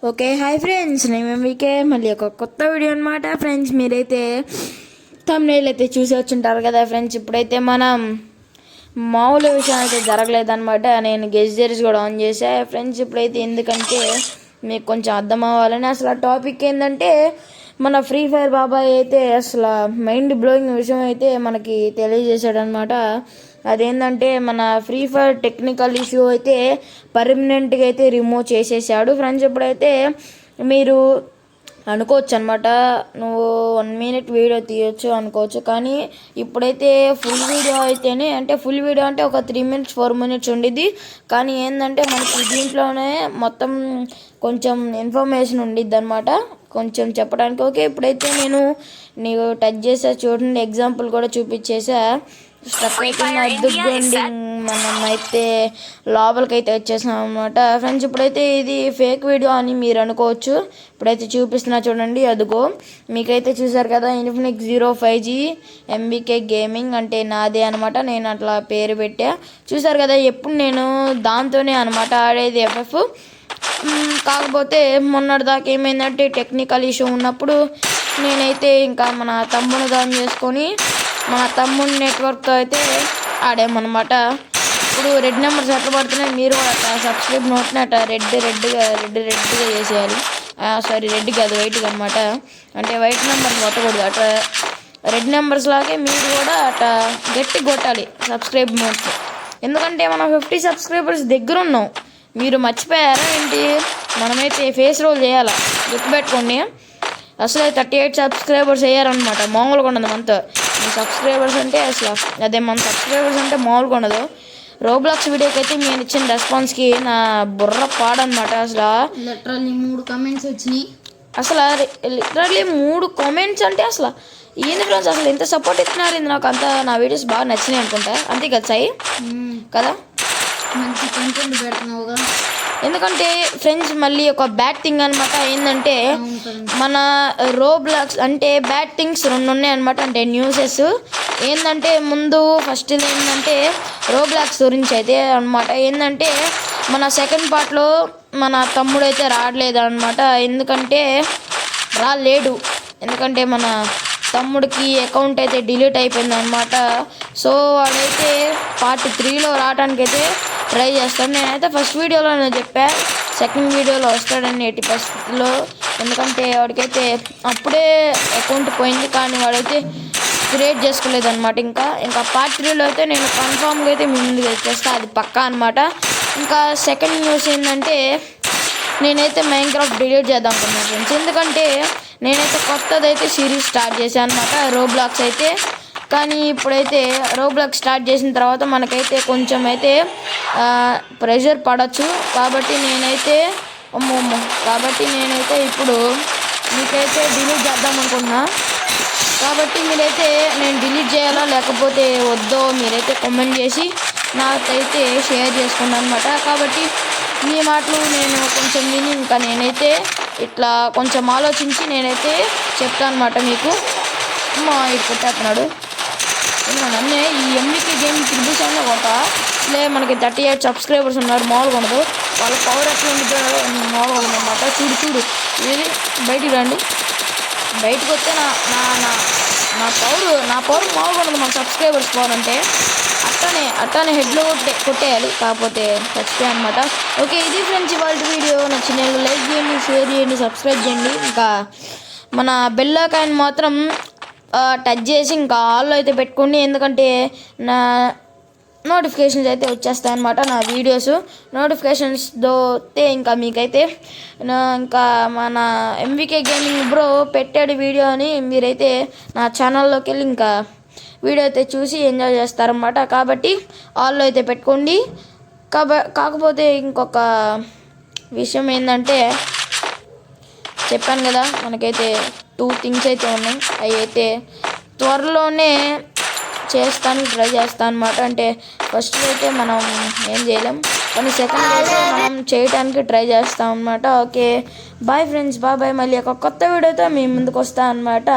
Okay hi friends, నేను మీకే మళ్ళీ ఒక కొత్త వీడియో అనమాట. ఫ్రెండ్స్, మీరైతే థంబ్నెయిల్ అయితే చూసి వచ్చింటారు కదా ఫ్రెండ్స్. ఇప్పుడైతే మనం మామూలు విషయం అయితే జరగలేదన్నమాట. నేను గెస్జర్స్ కూడా ఆన్ చేసా ఫ్రెండ్స్. ఇప్పుడైతే ఎందుకంటే మీకు కొంచెం అర్థం అవ్వాలని అసలు ఆ టాపిక్ ఏంటంటే మన ఫ్రీ ఫైర్ బాబాయ్ అయితే అసలు మైండ్ బ్లోయింగ్ విషయం అయితే మనకి తెలియజేశాడు అనమాట. అదేంటంటే మన ఫ్రీ ఫైర్ టెక్నికల్ ఇష్యూ అయితే పర్మనెంట్గా అయితే రిమూవ్ చేసేసాడు ఫ్రెండ్స్. ఇప్పుడైతే మీరు అనుకోవచ్చు అనమాట, నువ్వు 1 minute వీడియో తీయొచ్చు అనుకోవచ్చు, కానీ ఇప్పుడైతే ఫుల్ వీడియో అయితేనే అంటే ఫుల్ వీడియో అంటే ఒక 3 minutes 4 minutes ఉండిద్ది. కానీ ఏంటంటే మనకి దీంట్లోనే మొత్తం కొంచెం ఇన్ఫర్మేషన్ ఉండిద్ది అనమాట, కొంచెం చెప్పడానికి. ఓకే, ఇప్పుడైతే నేను నీకు టచ్ చేసా చూడండి, ఎగ్జాంపుల్ కూడా చూపించేసా. స్టక్ అయిపోయిన అద్దుకోండి, మనం అయితే లోపలికి అయితే వచ్చేసాం అనమాట ఫ్రెండ్స్. ఇప్పుడైతే ఇది ఫేక్ వీడియో అని మీరు అనుకోవచ్చు. ఇప్పుడైతే చూపిస్తున్నా చూడండి, అదుగో మీకైతే చూసారు కదా, ఇన్ఫినిక్స్ 05G MBK గేమింగ్ అంటే నాదే అనమాట. నేను అట్లా పేరు పెట్టా, చూసారు కదా. ఎప్పుడు నేను దాంతోనే అనమాట ఆడేది FF. కాకపోతే మొన్నటిదాకా ఏమైందంటే టెక్నికల్ ఇష్యూ ఉన్నప్పుడు నేనైతే ఇంకా మన తమ్ముని దాని చేసుకొని మన తమ్ముడి నెట్వర్క్తో అయితే ఆడామన్నమాట. ఇప్పుడు రెడ్ నెంబర్స్ ఎట్లా పడుతున్నాయి, మీరు కూడా అట్లా సబ్స్క్రైబ్ నోట్ని అట్లా రెడ్గా చేసేయాలి. సారీ, రెడ్ కాదు, వైట్గా అనమాట. అంటే వైట్ నెంబర్స్ కొట్టకూడదు, అట్లా రెడ్ నెంబర్స్ లాగే మీరు కూడా అట్లా గట్టి కొట్టాలి సబ్స్క్రైబ్ నోట్స్. ఎందుకంటే మనం 50 సబ్స్క్రైబర్స్ దగ్గర ఉన్నాం, మీరు మర్చిపోయారా ఏంటి? మనమైతే ఫేస్ రోల్ చేయాలా, గుర్తుపెట్టుకోండి. అసలు 38 సబ్స్క్రైబర్స్ అయ్యారనమాట, మామూలుగా ఉండదు మనతో. సబ్స్క్రైబర్స్ అంటే అసలు అదే మన సబ్స్క్రైబర్స్ అంటే మామూలుగా ఉండదు. రోబ్లాక్స్ వీడియోకి అయితే నేను ఇచ్చిన రెస్పాన్స్కి నా బుర్ర పాడనమాట. అసలు లిటరల్లీ 3 కామెంట్స్ వచ్చినాయి. అసలు లిటరల్లీ 3 కామెంట్స్ అంటే అసలు ఏంది ఫ్రెండ్స్, అసలు ఎంత సపోర్ట్ ఇస్తున్నారు. ఇది నాకు అంతా నా వీడియోస్ బాగా నచ్చినాయి అనుకుంటా, అంతే కదా సాయి? కదా, మంచి కంటెంట్ పెడుతున్నావుగా. ఎందుకంటే ఫ్రెండ్స్ మళ్ళీ ఒక బ్యాడ్ థింగ్ అనమాట. ఏంటంటే మన రోబ్లాక్స్ అంటే బ్యాడ్ థింగ్స్ 2 ఉన్నాయి అనమాట. అంటే న్యూసెస్ ఏంటంటే ముందు ఫస్ట్ ఏంటంటే రోబ్లాక్స్ గురించి అయితే అనమాట. ఏంటంటే మన సెకండ్ పార్ట్లో మన తమ్ముడు అయితే రావట్లేదు అనమాట. ఎందుకంటే రాలేడు, ఎందుకంటే మన తమ్ముడికి అకౌంట్ అయితే డిలీట్ అయిపోయింది అనమాట. సో వాడైతే పార్ట్ 3లో రావడానికి అయితే ట్రై చేస్తాను. నేనైతే ఫస్ట్ వీడియోలో నేను చెప్పా, సెకండ్ వీడియోలో వస్తాడని 80%లో. ఎందుకంటే వాడికైతే అప్పుడే అకౌంట్ పోయింది, కానీ వాడైతే క్రియేట్ చేసుకోలేదు అనమాట. ఇంకా పార్ట్ 3లో అయితే నేను కన్ఫామ్గా అయితే మీ ముందుకు వచ్చేస్తా, అది పక్కా అనమాట. ఇంకా సెకండ్ న్యూస్ ఏంటంటే నేనైతే మైన్క్రాఫ్ట్ డిలీట్ చేద్దాం అనుకున్నాను ఫ్రెండ్స్. ఎందుకంటే నేనైతే కొత్తదైతే సిరీస్ స్టార్ట్ చేశాను అనమాట, రోబ్లాక్స్ అయితే. కానీ ఇప్పుడైతే రోబ్లాక్స్ స్టార్ట్ చేసిన తర్వాత మనకైతే కొంచెం అయితే ప్రెషర్ పడవచ్చు. కాబట్టి నేనైతే ఇప్పుడు మీకైతే డిలీట్ చేద్దాం అనుకుంటున్నా. కాబట్టి మీరైతే నేను డిలీట్ చేయాలా లేకపోతే వద్దో మీరైతే కామెంట్ చేసి నాకైతే షేర్ చేసుకున్నాను అనమాట. కాబట్టి మీ మాటలు నేను కొంచెం విని ఇంకా నేనైతే ఇట్లా కొంచెం ఆలోచించి నేనైతే చెప్తాను అనమాట మీకు. ఇటు కొట్టేస్తున్నాడు నన్నే. ఈ MBK గేమ్ త్రిభుజంలో లే మనకి 38 సబ్స్క్రైబర్స్ ఉన్నారు, మామూలుగా ఉండదు. వాళ్ళ పవర్ ఎట్లా ఉండిపోయారో మామూలుగా ఉండదన్నమాట. చూడు ఇది బయటికి రండి, బయటకు వస్తే నా పవర్ మామూలుగా ఉండదు. మన సబ్స్క్రైబర్స్ పవర్ అంటే అట్టానే హెడ్లో కొట్టేయాలి, కాకపోతే చచ్చిపోయాయి అనమాట. ఓకే, ఇది ఫ్రెండ్స్ ఇవాళ వీడియో. నచ్చిన లైక్ చేయండి, షేర్ చేయండి, సబ్స్క్రైబ్ చేయండి. ఇంకా మన బెల్ ఐకాన్ మాత్రం టచ్ చేసి ఇంకా ఆల్లో అయితే పెట్టుకోండి, ఎందుకంటే నా నోటిఫికేషన్స్ అయితే వచ్చేస్తాయి అనమాట. నా వీడియోస్ నోటిఫికేషన్స్ దోతే ఇంకా మీకైతే ఇంకా మన MBK గేమింగ్ బ్రో పెట్టాడు వీడియో అని మీరైతే నా ఛానల్లోకి వెళ్ళి ఇంకా వీడియో అయితే చూసి ఎంజాయ్ చేస్తారన్నమాట. కాబట్టి ఆల్లో అయితే పెట్టుకోండి. కాకపోతే ఇంకొక విషయం ఏంటంటే చెప్పాను కదా, మనకైతే 2 things అయితే ఉన్నాయి. అవి అయితే త్వరలోనే చేస్తానికి ట్రై చేస్తాను అనమాట. అంటే ఫస్ట్ అయితే మనం ఏం చేయలేం, కానీ సెకండ్ అయితే మనం చేయడానికి ట్రై చేస్తాం అనమాట. Okay bye friends, bye. మళ్ళీ ఒక కొత్త వీడియోతో మీ ముందుకు వస్తాను అనమాట.